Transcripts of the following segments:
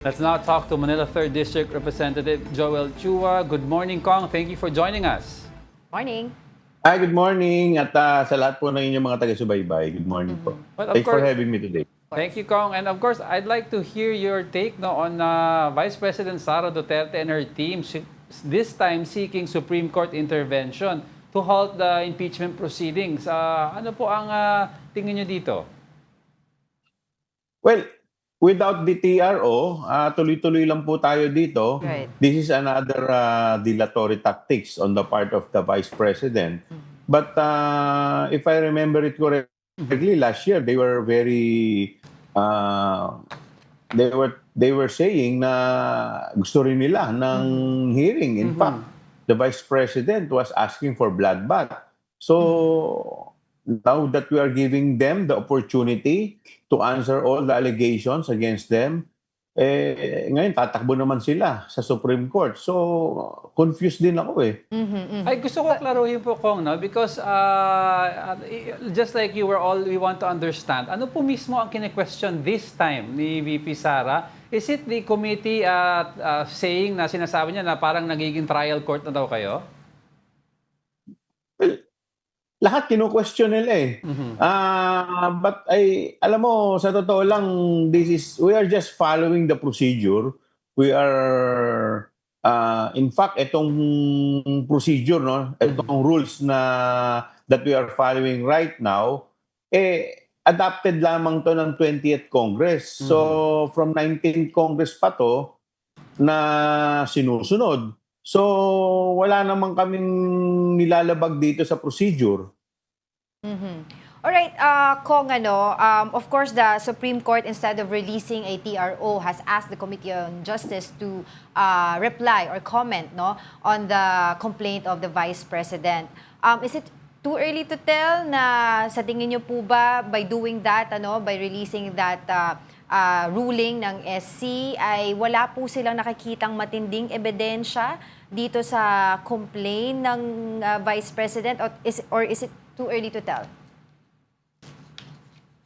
Let's now talk to Manila 3rd District Representative Joel Chua. Good morning, Kong. Thank you for joining us. Morning. Hi, good morning at sa lahat po ng inyong mga taga-subaybay, good morning po. Well, of Thanks for course, having me today. thank you, Kong. And of course, I'd like to hear your take on Vice President Sara Duterte and her team, this time seeking Supreme Court intervention to halt the impeachment proceedings. Ano po ang tingin nyo dito? Well, without the TRO, tuloy-tuloy lang po tayo dito. Right. This is another dilatory tactics on the part of the Vice President. But if I remember it correctly, last year they were very they were saying na gusto rin nila ng hearing. In fact, the Vice President was asking for bloodbath. So now that we are giving them the opportunity to answer all the allegations against them, ngayon tatakbo naman sila sa Supreme Court. So confused din ako eh. Ay, gusto ko klaruhin po, Kong, no? Because just like you were all, we want to understand, ano po mismo ang kine-question this time ni VP Sara? Is it the committee saying na sinasabi niya na parang nagiging trial court na daw kayo? Well, lahat kino-question nila eh. But alam mo, sa totoo lang, we are just following the procedure. We are, in fact, itong procedure, no, itong rules that we are following right now, adopted lamang to ng 20th Congress. So, from 19th Congress pa to, na sinusunod. So, wala naman kaming nilalabag dito sa procedure. Alright, Kong, of course, the Supreme Court, instead of releasing a TRO, has asked the Committee on Justice to reply or comment on the complaint of the Vice President. Is it too early to tell na sa tingin niyo po ba, by doing that, by releasing that ruling ng SC, ay wala po silang nakikitang matinding ebidensya dito sa complaint ng Vice President, or is it too early to tell?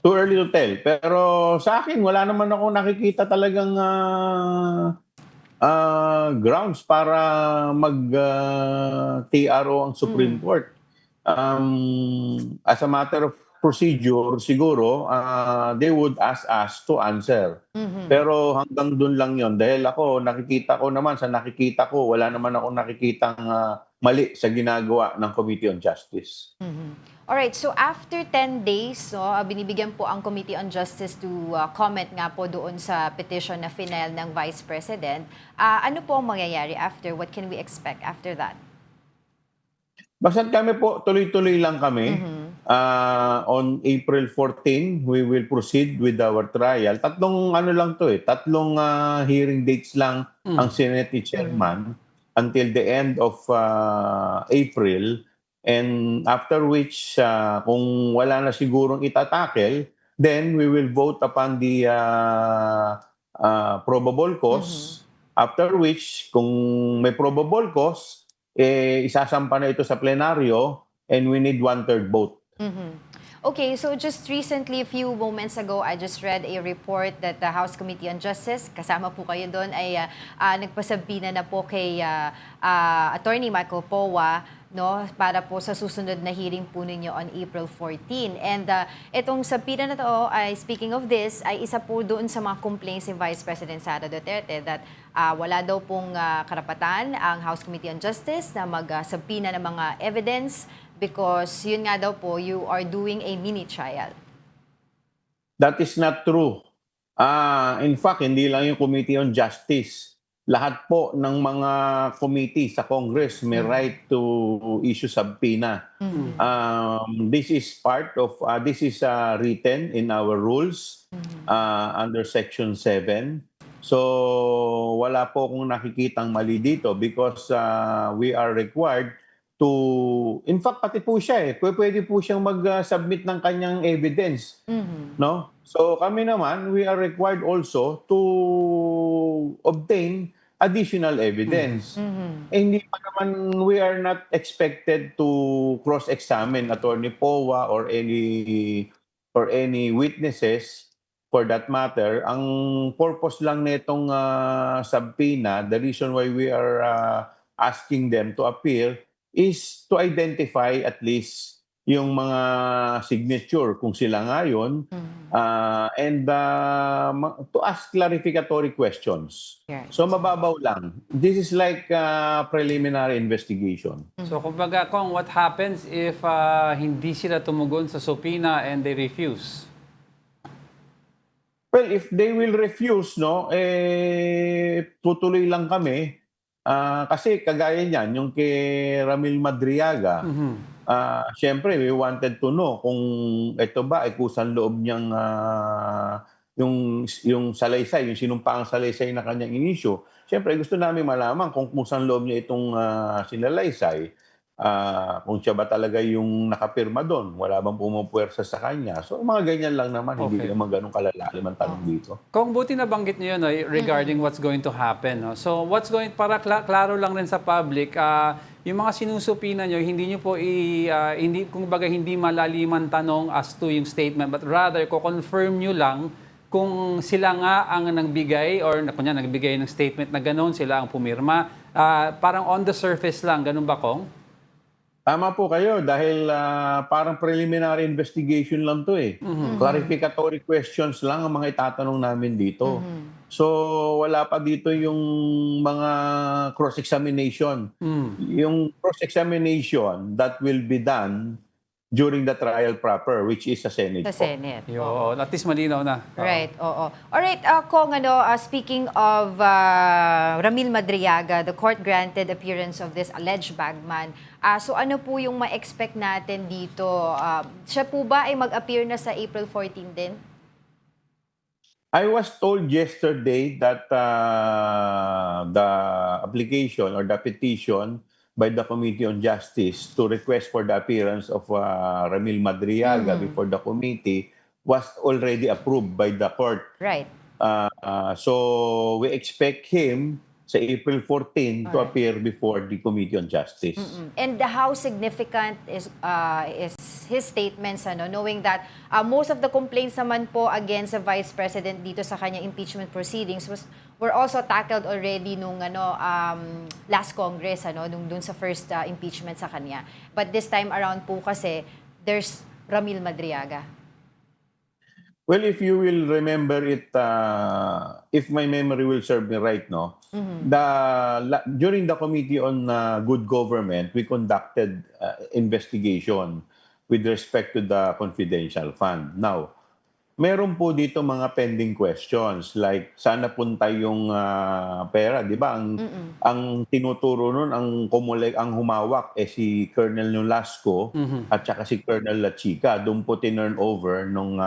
Too early to tell. Pero sa akin, wala naman ako nakikita talagang grounds para mag-TRO ang Supreme Court. As a matter of procedure, siguro, they would ask us to answer. Pero hanggang dun lang yon. Dahil ako, nakikita ko, wala naman ako nakikitang mali sa ginagawa ng Committee on Justice. Alright, so after 10 days, binibigyan po ang Committee on Justice to comment nga po doon sa petition na final ng Vice President. Ano po ang mangyayari after? What can we expect after that? Basta kami po, tuloy-tuloy lang kami. On April 14, we will proceed with our trial. Tatlong hearing dates lang ang Senate Chairman until the end of April. And after which, kung wala na sigurong itatakel, then we will vote upon the probable cause. After which, kung may probable cause, isasampa na ito sa plenaryo and we need 1/3 vote. Okay, so just recently, a few moments ago, I just read a report that the House Committee on Justice, kasama po kayo doon, ay nagpasabina na po kay Attorney Michael Powa, para po sa susunod na hearing po ninyo on April 14. And itong sabina na to, speaking of this, ay isa po doon sa mga complaints ni Vice President Sara Duterte that wala daw pong karapatan ang House Committee on Justice na magsabina ng mga evidence because yun nga daw po, you are doing a mini trial. That is not true. In fact, hindi lang yung Committee on Justice. Lahat po ng mga committee sa Congress may right to issue subpoena. This is written in our rules under Section 7. So wala po akong nakikitang mali dito because we are required to, in fact, pati po siya pwede po siyang mag-submit ng kanyang evidence. No? So kami naman, we are required also to obtain additional evidence. Hindi pa naman, we are not expected to cross-examine Attorney Powa or any witnesses for that matter. Ang purpose lang nitong subpoena, the reason why we are asking them to appear is to identify at least yung mga signature kung sila nga yun, and to ask clarificatory questions. Right. So mababaw lang. This is like preliminary investigation. So kumbaga, Kong, what happens if hindi sila tumugon sa subpoena and they refuse? Well, if they will refuse, no, tutuloy lang kami. Kasi kagaya niyan, yung kay Ramil Madriaga, siyempre we wanted to know kung ito ba ay kusang loob niyang yung salaysay, yung sinumpaang salaysay na kanyang inisyo. Siyempre gusto namin malaman kung kusang loob niya itong sinalaysay. Kung siya ba talaga yung nakapirma doon, wala bang pumupuwersa sa kanya. So mga ganyan lang naman, hindi Okay. naman ganun kalalalim ang tanong dito. Kung buti nabanggit niyo yun, no, regarding what's going to happen. No? So para klaro lang rin sa public, yung mga sinusupina nyo, hindi nyo po hindi, kumbaga, hindi malaliman tanong as to yung statement, but rather, ko-confirm nyo lang kung sila nga ang nagbigay or kunya nagbigay ng statement na gano'n, sila ang pumirma. Parang on the surface lang, ganun ba, Kong? Tama po kayo dahil parang preliminary investigation lang to eh. Clarificatory questions lang ang mga itatanong namin dito. So wala pa dito yung mga cross-examination. Yung cross-examination that will be done during the trial proper, which is sa Senate Sa po. Senate. Yo, at least malinaw na. Right, oo. Alright, Kong, speaking of Ramil Madriaga, the court granted appearance of this alleged bagman. So ano po yung ma-expect natin dito? Siya po ba ay mag-appear na sa April 14 din? I was told yesterday that the application or the petition by the Committee on Justice to request for the appearance of Ramil Madriaga before the committee was already approved by the court. Right. So we expect him sa April 14 to appear before the Committee on Justice. And how significant is his statements, knowing that most of the complaints naman po against the Vice President dito sa kanyang impeachment proceedings were also tackled already nung last Congress, nung dun sa first impeachment sa kanya. But this time around po kasi, there's Ramil Madriaga. Well, if you will remember it, if my memory will serve me right, no, during the Committee on Good Government, we conducted investigation with respect to the confidential fund. Now, meron po dito mga pending questions like saan napunta yung pera, 'di ba? Ang tinuturo nun, ang humawak si Colonel Nolasco at saka si Colonel Lachica. Doon po tinurn over nung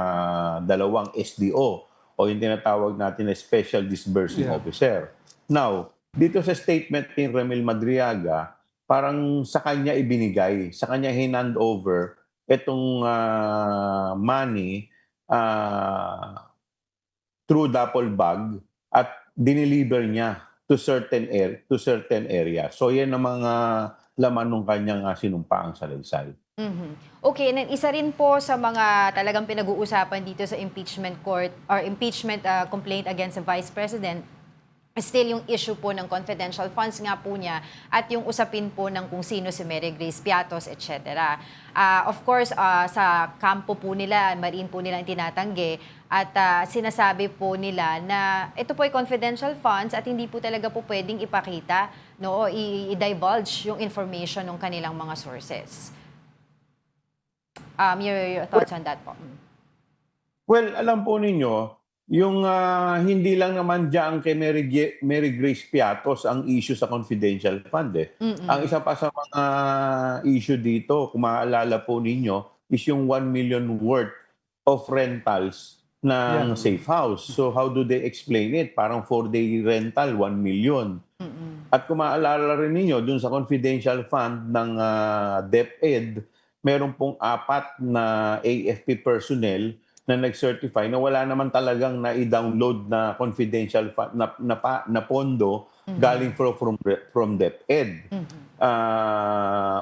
dalawang SDO o yung tinatawag natin na Special Disbursing Officer. Now, dito sa statement ni Ramil Madriaga, parang sa kanya ibinigay, sa kanya hinand over itong money through duffel bag at dineliver niya to certain area. So yan ang mga laman ng kanyang sinumpaang salaysay. Okay, and then isa rin po sa mga talagang pinag-uusapan dito sa impeachment court or impeachment complaint against the Vice President, still yung issue po ng confidential funds nga po niya at yung usapin po ng kung sino si Mary Grace Piatos, etc. Of course, sa kampo po nila, marin po nila ang tinatanggi at sinasabi po nila na ito po ay confidential funds at hindi po talaga po pwedeng ipakita, no, i-divulge yung information ng kanilang mga sources. Your thoughts on that po? Well, alam po ninyo, yung hindi lang naman diyan kay Mary Grace Piatos ang issue sa confidential fund eh. Ang isa pa sa mga issue dito, kung maalala po ninyo, is yung 1 million worth of rentals ng safe house. So how do they explain it? Parang 4-day rental, 1 million. At kung maalala rin ninyo, dun sa confidential fund ng DepEd, meron pong 4 na AFP personnel na nag-certify na wala naman talagang na-download na confidential na pondo galing from DepEd.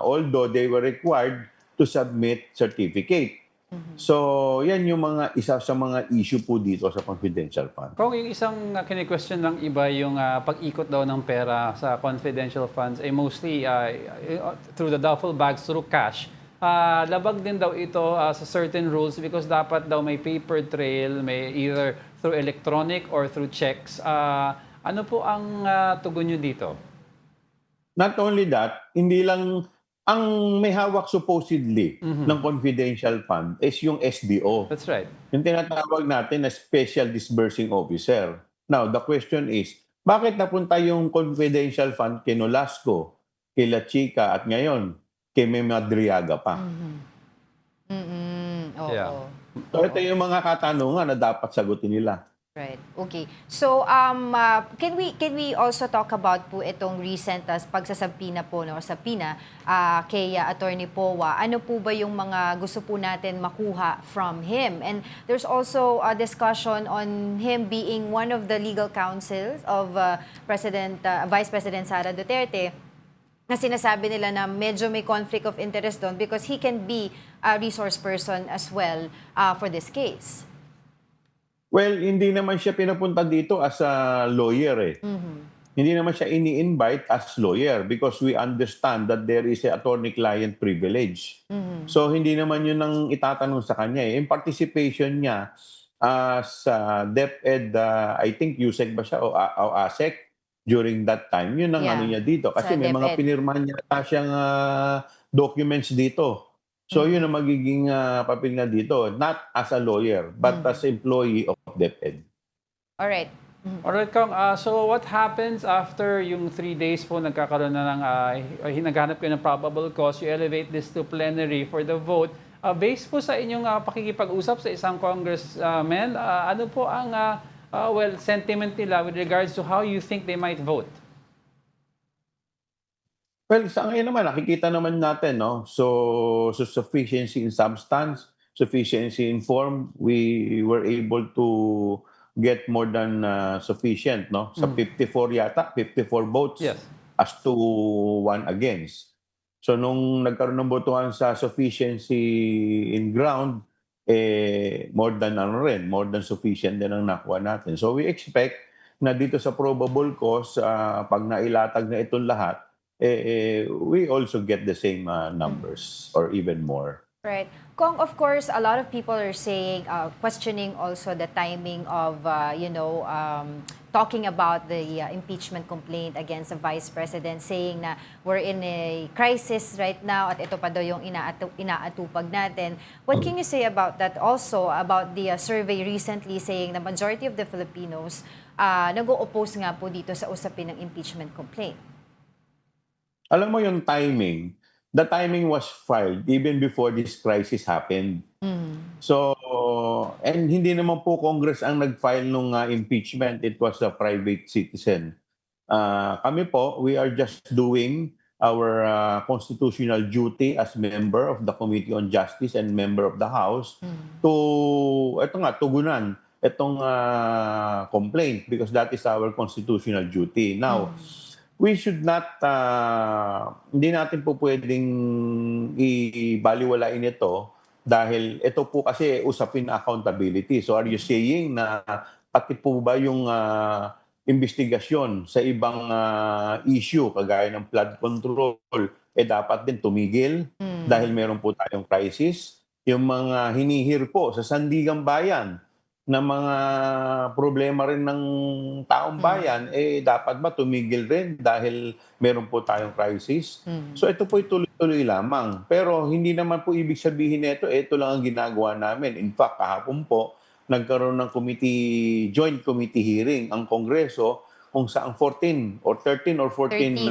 Although they were required to submit certificate. So, yan yung isa sa mga issue po dito sa confidential fund. Kung yung isang kini-question ng iba yung pag-ikot daw ng pera sa confidential funds ay mostly through the duffel bags, through cash. Labag din daw ito sa certain rules because dapat daw may paper trail, may either through electronic or through checks. Ano po ang tugon nyo dito? Not only that, hindi lang ang may hawak supposedly ng confidential fund is yung SDO. That's right. Yung tinatawag natin na Special Disbursing Officer. Now, the question is, bakit napunta yung confidential fund kay Nolasco, kay La Chica, at ngayon, kay May Madriaga pa? Oo. Yeah. So, ito yung mga katanungan na dapat sagutin nila. Right. Okay. So, can we also talk about po itong recent pagsasabina po no, sa PINA kay Attorney Powa? Ano po ba yung mga gusto po natin makuha from him? And there's also a discussion on him being one of the legal counsels of Vice President Sara Duterte, na sinasabi nila na medyo may conflict of interest doon because he can be a resource person as well for this case. Well, hindi naman siya pinapunta dito as a lawyer eh. Hindi naman siya ini-invite as lawyer because we understand that there is a attorney-client privilege. So, hindi naman yun ang itatanong sa kanya eh. Yung participation niya sa DepEd, I think USEC ba siya o ASEC during that time, yun ang Yeah, ano niya dito. Kasi sa may mga DepEd. pinirmahan niya siyang documents dito. So, yun ang magiging papel na dito. Not as a lawyer, but as employee of DepEd. All right. Alright, Kong. So what happens after yung 3 days po nagkakaroon na ng naghanap kayo ng probable cause, you elevate this to plenary for the vote. Based po sa inyong pakikipag-usap sa isang congressman, ano po ang sentiment nila with regards to how you think they might vote? Well, sa ngayon naman, nakikita naman natin, no? So sufficiency in substance, sufficiency in form, we were able to get more than sufficient, no? Sa 54 yata, 54 votes Yes. as to 1 against. So nung nagkaroon ng botohan sa sufficiency in ground, more than more than sufficient din ang nakuha natin. So we expect na dito sa probable cause, pag nailatag na itong lahat, we also get the same numbers or even more. Right. Kong, of course, a lot of people are saying, questioning also the timing of, talking about the impeachment complaint against the Vice President, saying na we're in a crisis right now at ito pa daw yung inaatupag natin. What can you say about that? Also, about the survey recently saying the majority of the Filipinos nag-o-oppose nga po dito sa usapin ng impeachment complaint. Alam mo yung timing, the timing was filed even before this crisis happened. So, and hindi naman po Congress ang nag-file nung impeachment. It was a private citizen. Kami po, we are just doing our constitutional duty as member of the Committee on Justice and member of the House to, tugunan itong complaint because that is our constitutional duty. Now, we should not, hindi natin po pwedeng ibaliwalain ito dahil ito po kasi usapin accountability. So are you saying na pati po ba yung investigasyon sa ibang issue kagaya ng flood control, dapat din tumigil dahil meron po tayong crisis? Yung mga hinihir po sa sandigang bayan na mga problema rin ng taong bayan, dapat ba tumigil rin dahil meron po tayong crisis? So ito po tuloy-tuloy lamang. Pero hindi naman po ibig sabihin nito, ito lang ang ginagawa namin. In fact, kahapon po, nagkaroon ng joint committee hearing ang Kongreso kung saan 14 or 13 or 14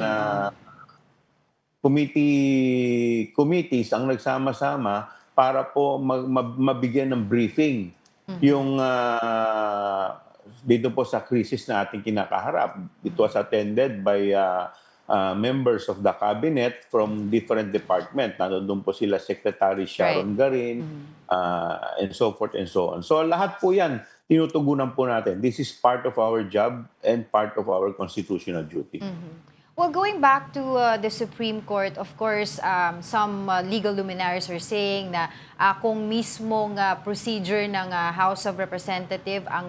committees ang nagsama-sama para po mabigyan ng briefing yung dito po sa crisis na ating kinakaharap. It was attended by members of the cabinet from different departments. Nandun po sila Secretary Sharon Garin and so forth and so on. So lahat po yan, tinutugunan po natin. This is part of our job and part of our constitutional duty. Well, going back to the Supreme Court, of course, some legal luminaries are saying na kung mismong procedure ng House of Representative ang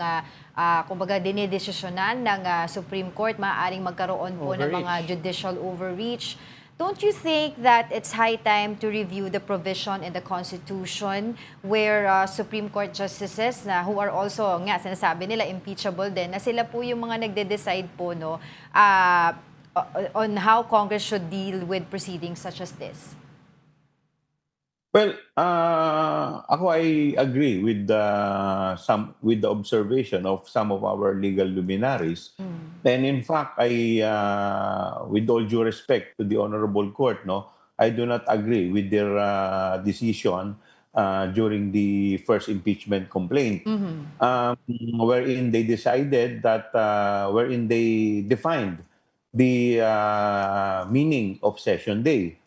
kumbaga dinidesisyonan ng Supreme Court, maaaring magkaroon po ng mga Overreach. judicial overreach. Don't you think that it's high time to review the provision in the Constitution where Supreme Court justices na who are also, nga, sinasabi nila, impeachable din, na sila po yung mga nagde-decide po, no, on how Congress should deal with proceedings such as this? Well, ako I agree with the observation of some of our legal luminaries. And in fact, with all due respect to the honorable court, no, I do not agree with their decision during the first impeachment complaint, wherein they decided that wherein they defined the meaning of session day.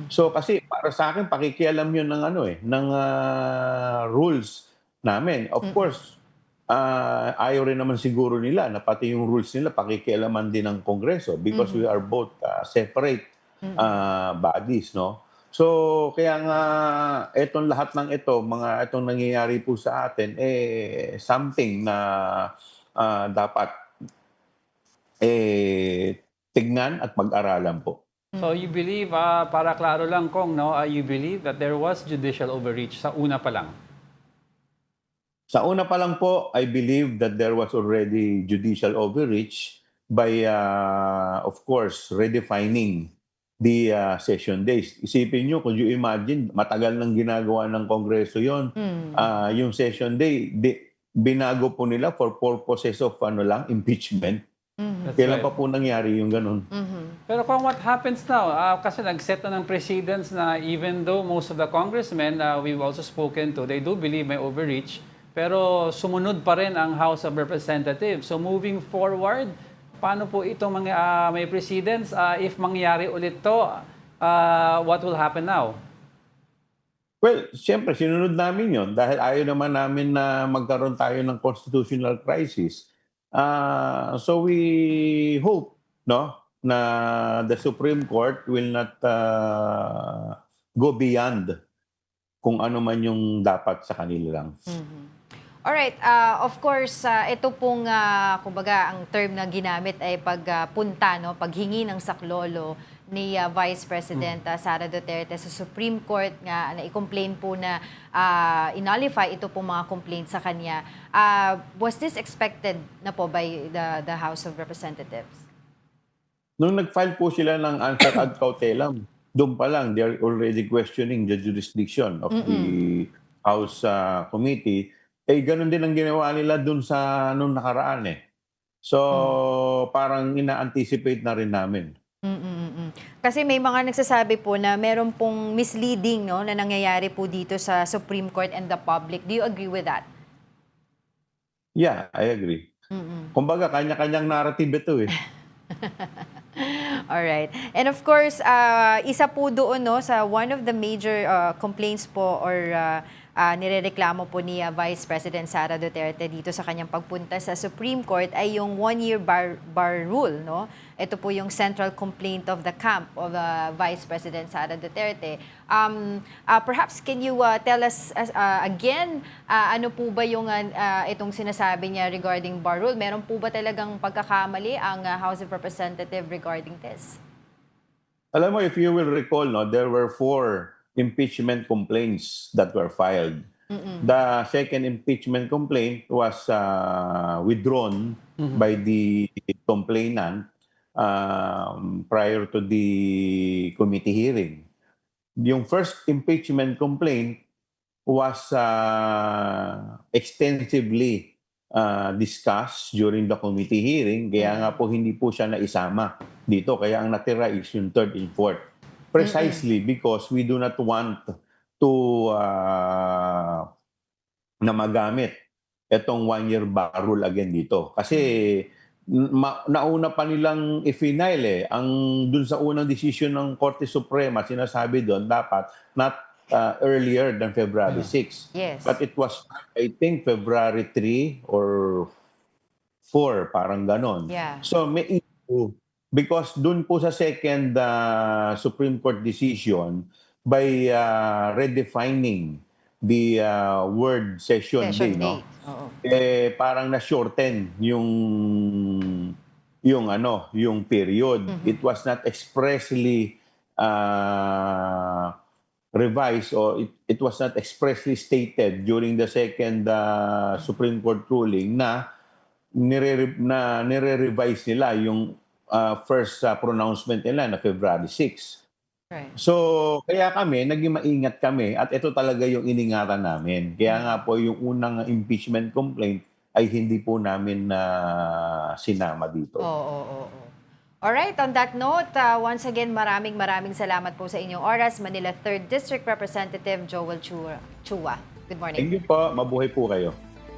So kasi para sa akin pakikialam 'yun ng ng rules namin. Of course, ayaw rin naman siguro nila na pati yung rules nila pakikialaman din ng Kongreso because we are both separate bodies, no? So kaya nga etong lahat ng itong nangyayari po sa atin something na dapat tignan at pag-aralan po. So you believe, para klaro lang Kong, no, you believe that there was judicial overreach sa una pa lang? Sa una pa lang po, I believe that there was already judicial overreach by, of course, redefining the session days. Isipin nyo, could you imagine, matagal nang ginagawa ng Kongreso yon. Yung session day, binago po nila for purposes of impeachment. That's Kailan right. pa po nangyari yung ganun? Pero kung what happens now, kasi nag-set na ng precedents na even though most of the congressmen we've also spoken to, they do believe may overreach, pero sumunod pa rin ang House of Representatives. So moving forward, paano po itong mga may precedents? If mangyari ulit to, what will happen now? Well, siyempre, sinunod namin yon dahil ayaw naman namin na magkaroon tayo ng constitutional crisis. So we hope, no, na the Supreme Court will not go beyond kung ano man yung dapat sa kanila lang. Alright, of course, ito pong, kumbaga, ang term na ginamit ay pagpunta, no, paghingi ng saklolo ni Vice President Sara Duterte sa Supreme Court nga na i-complain po na inullify ito pong mga complaints sa kanya. Was this expected na po by the House of Representatives? Nung nag-file po sila ng answer ad cautelam, doon pa lang, they're already questioning the jurisdiction of the House Committee. Ganun din ang ginawa nila doon sa nung nakaraan So, parang ina-anticipate na rin namin. Kasi may mga nagsasabi po na meron pong misleading, no, na nangyayari po dito sa Supreme Court and the public. Do you agree with that? Yeah, I agree. Kumbaga, kanya-kanyang narrative ito Alright. And of course, isa po doon, no, sa one of the major complaints po or nirereklamo po ni Vice President Sara Duterte dito sa kanyang pagpunta sa Supreme Court ay yung one-year bar rule, no? Ito po yung central complaint of the camp of Vice President Sara Duterte. Perhaps can you tell us again, ano po ba yung itong sinasabi niya regarding bar rule? Meron po ba talagang pagkakamali ang House of Representatives regarding this? Alam mo, if you will recall, no, there were 4 impeachment complaints that were filed. The second impeachment complaint was withdrawn by the complainant prior to the committee hearing. Yung first impeachment complaint was extensively discussed during the committee hearing, kaya nga po hindi po siya naisama dito. Kaya ang natira is yung third and fourth. Precisely because we do not want to na magamit itong one-year bar rule again dito. Kasi nauna pa nilang i-final ang dun sa unang desisyon ng Korte Suprema, sinasabi doon dapat not earlier than February 6. Yes. But it was, I think, February 3 or 4, parang ganon. Yeah. So may issue Because dun po sa second Supreme Court decision, by redefining the word session day, Session no? day. Oo. Parang na-shorten yung period. It was not expressly revised, or it was not expressly stated during the second Supreme Court ruling na nire-revise nila yung first pronouncement nila na February 6. Right. So, kaya kami, naging maingat kami at ito talaga yung iningatan namin. Kaya nga po yung unang impeachment complaint ay hindi po namin na sinama dito. Oo. Alright, on that note, once again, maraming salamat po sa inyong oras. Manila 3rd District Representative Joel Chua. Good morning. Thank you po. Mabuhay po kayo.